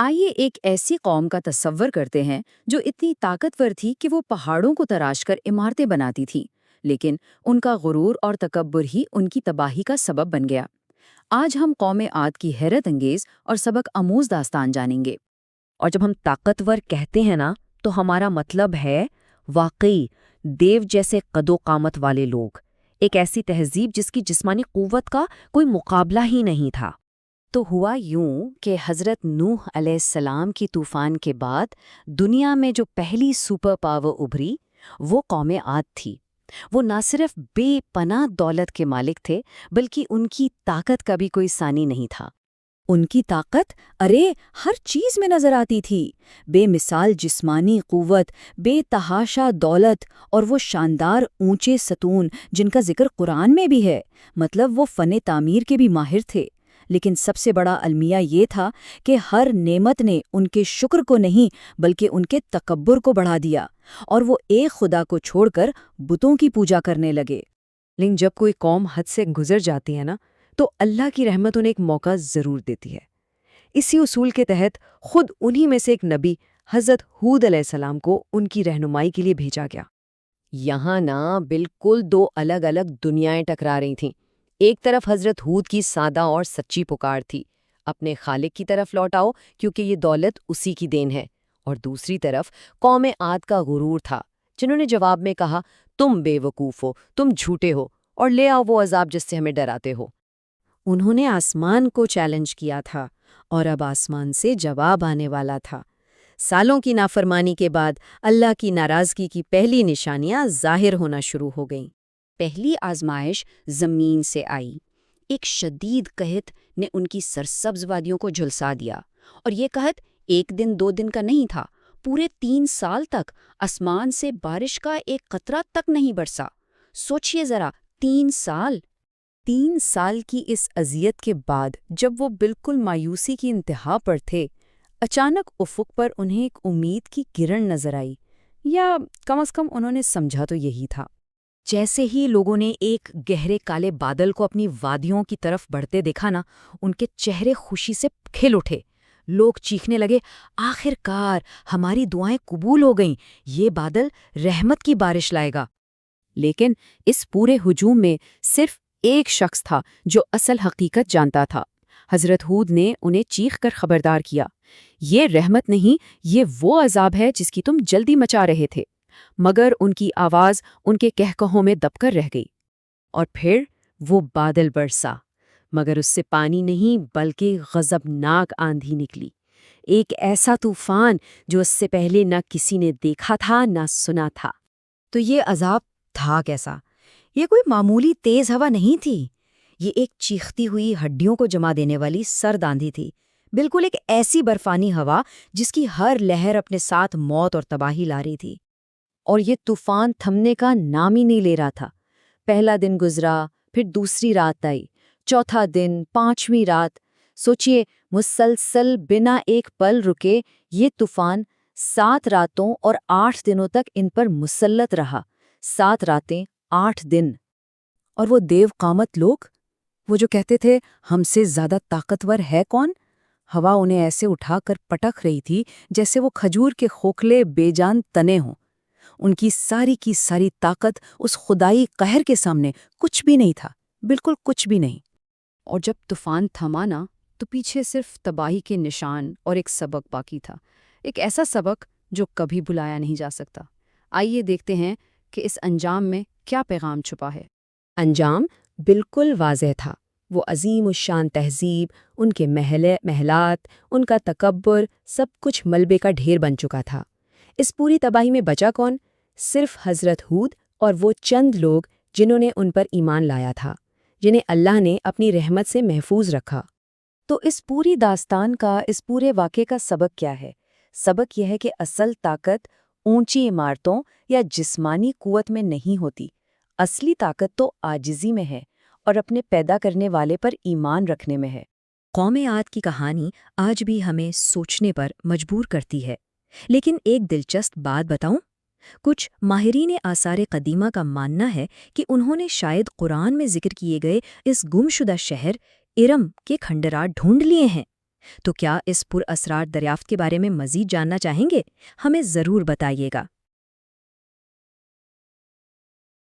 آئیے ایک ایسی قوم کا تصور کرتے ہیں جو اتنی طاقتور تھی کہ وہ پہاڑوں کو تراش کر عمارتیں بناتی تھی، لیکن ان کا غرور اور تکبر ہی ان کی تباہی کا سبب بن گیا۔ آج ہم قوم عاد کی حیرت انگیز اور سبق آموز داستان جانیں گے۔ اور جب ہم طاقتور کہتے ہیں نا تو ہمارا مطلب ہے واقعی دیو جیسے قد و قامت والے لوگ، ایک ایسی تہذیب جس کی جسمانی قوت کا کوئی مقابلہ ہی نہیں تھا۔ تو ہوا یوں کہ حضرت نوح علیہ السلام کی طوفان کے بعد دنیا میں جو پہلی سپر پاور ابھری وہ قوم عاد تھی۔ وہ نہ صرف بے پناہ دولت کے مالک تھے بلکہ ان کی طاقت کا بھی کوئی ثانی نہیں تھا۔ ان کی طاقت ہر چیز میں نظر آتی تھی، بے مثال جسمانی قوت، بے تحاشا دولت اور وہ شاندار اونچے ستون جن کا ذکر قرآن میں بھی ہے، مطلب وہ فن تعمیر کے بھی ماہر تھے۔ لیکن سب سے بڑا المیہ یہ تھا کہ ہر نعمت نے ان کے شکر کو نہیں بلکہ ان کے تکبر کو بڑھا دیا، اور وہ ایک خدا کو چھوڑ کر بتوں کی پوجا کرنے لگے۔ لیکن جب کوئی قوم حد سے گزر جاتی ہے نا تو اللہ کی رحمت انہیں ایک موقع ضرور دیتی ہے۔ اسی اصول کے تحت خود انہی میں سے ایک نبی حضرت ہود علیہ السلام کو ان کی رہنمائی کے لیے بھیجا گیا۔ یہاں نا بالکل دو الگ الگ دنیائیں ٹکرا رہی تھیں۔ ایک طرف حضرت ہود کی سادہ اور سچی پکار تھی، اپنے خالق کی طرف لوٹ آؤ کیونکہ یہ دولت اسی کی دین ہے، اور دوسری طرف قوم عاد کا غرور تھا، جنہوں نے جواب میں کہا تم بے وقوف ہو، تم جھوٹے ہو، اور لے آؤ وہ عذاب جس سے ہمیں ڈراتے ہو۔ انہوں نے آسمان کو چیلنج کیا تھا، اور اب آسمان سے جواب آنے والا تھا۔ سالوں کی نافرمانی کے بعد اللہ کی ناراضگی کی پہلی نشانیاں ظاہر ہونا شروع ہو گئیں۔ پہلی آزمائش زمین سے آئی۔ ایک شدید قحط نے ان کی سرسبز وادیوں کو جھلسا دیا، اور یہ قحط ایک دن دو دن کا نہیں تھا، پورے 3 سال تک آسمان سے بارش کا ایک قطرہ تک نہیں برسا۔ سوچئے ذرا، 3 سال! 3 سال کی اس اذیت کے بعد جب وہ بالکل مایوسی کی انتہا پر تھے، اچانک افق پر انہیں ایک امید کی کرن نظر آئی، یا کم از کم انہوں نے سمجھا تو یہی تھا۔ جیسے ہی لوگوں نے ایک گہرے کالے بادل کو اپنی وادیوں کی طرف بڑھتے دیکھا نا، ان کے چہرے خوشی سے کھل اٹھے۔ لوگ چیخنے لگے، آخر کار ہماری دعائیں قبول ہو گئیں، یہ بادل رحمت کی بارش لائے گا۔ لیکن اس پورے ہجوم میں صرف ایک شخص تھا جو اصل حقیقت جانتا تھا۔ حضرت ہود نے انہیں چیخ کر خبردار کیا، یہ رحمت نہیں، یہ وہ عذاب ہے جس کی تم جلدی مچا رہے تھے۔ مگر ان کی آواز ان کے کہکہوں میں دب کر رہ گئی، اور پھر وہ بادل برسا، مگر اس سے پانی نہیں بلکہ غضبناک آندھی نکلی، ایک ایسا طوفان جو اس سے پہلے نہ کسی نے دیکھا تھا نہ سنا تھا۔ تو یہ عذاب تھا کیسا؟ یہ کوئی معمولی تیز ہوا نہیں تھی، یہ ایک چیختی ہوئی ہڈیوں کو جما دینے والی سرد آندھی تھی، بالکل ایک ایسی برفانی ہوا جس کی ہر لہر اپنے ساتھ موت اور تباہی لا رہی تھی۔ اور یہ طوفان تھمنے کا نام ہی نہیں لے رہا تھا۔ پہلا دن گزرا، پھر دوسری رات آئی، چوتھا دن، 5ویں رات۔ سوچئے، مسلسل بنا ایک پل رکے یہ طوفان 7 راتوں اور 8 دنوں تک ان پر مسلط رہا۔ 7 راتیں 8 دن۔ اور وہ دیو قامت لوگ، وہ جو کہتے تھے ہم سے زیادہ طاقتور ہے کون؟ ہوا انہیں ایسے اٹھا کر پٹک رہی تھی جیسے وہ کھجور کے کھوکھلے بے جان تنے ہوں۔ ان کی ساری طاقت اس خدائی قہر کے سامنے کچھ بھی نہیں تھا، بالکل کچھ بھی نہیں۔ اور جب طوفان تھما نا تو پیچھے صرف تباہی کے نشان اور ایک سبق باقی تھا، ایک ایسا سبق جو کبھی بھلایا نہیں جا سکتا۔ آئیے دیکھتے ہیں کہ اس انجام میں کیا پیغام چھپا ہے۔ انجام بالکل واضح تھا۔ وہ عظیم الشان تہذیب، ان کے محلات، ان کا تکبر، سب کچھ ملبے کا ڈھیر بن چکا تھا۔ اس پوری تباہی میں بچا کون؟ صرف حضرت ہود اور وہ چند لوگ جنہوں نے ان پر ایمان لایا تھا، جنہیں اللہ نے اپنی رحمت سے محفوظ رکھا۔ تو اس پوری داستان کا، اس پورے واقعے کا سبق کیا ہے؟ سبق یہ ہے کہ اصل طاقت اونچی عمارتوں یا جسمانی قوت میں نہیں ہوتی، اصلی طاقت تو عاجزی میں ہے اور اپنے پیدا کرنے والے پر ایمان رکھنے میں ہے۔ قوم عاد کی کہانی آج بھی ہمیں سوچنے پر مجبور کرتی ہے، لیکن ایک دلچسپ بات بتاؤں؟ کچھ ماہرین آثار قدیمہ کا ماننا ہے کہ انہوں نے شاید قرآن میں ذکر کیے گئے اس گمشدہ شہر ارم کے کھنڈرات ڈھونڈ لیے ہیں۔ تو کیا اس پر اسرار دریافت کے بارے میں مزید جاننا چاہیں گے؟ ہمیں ضرور بتائیے گا۔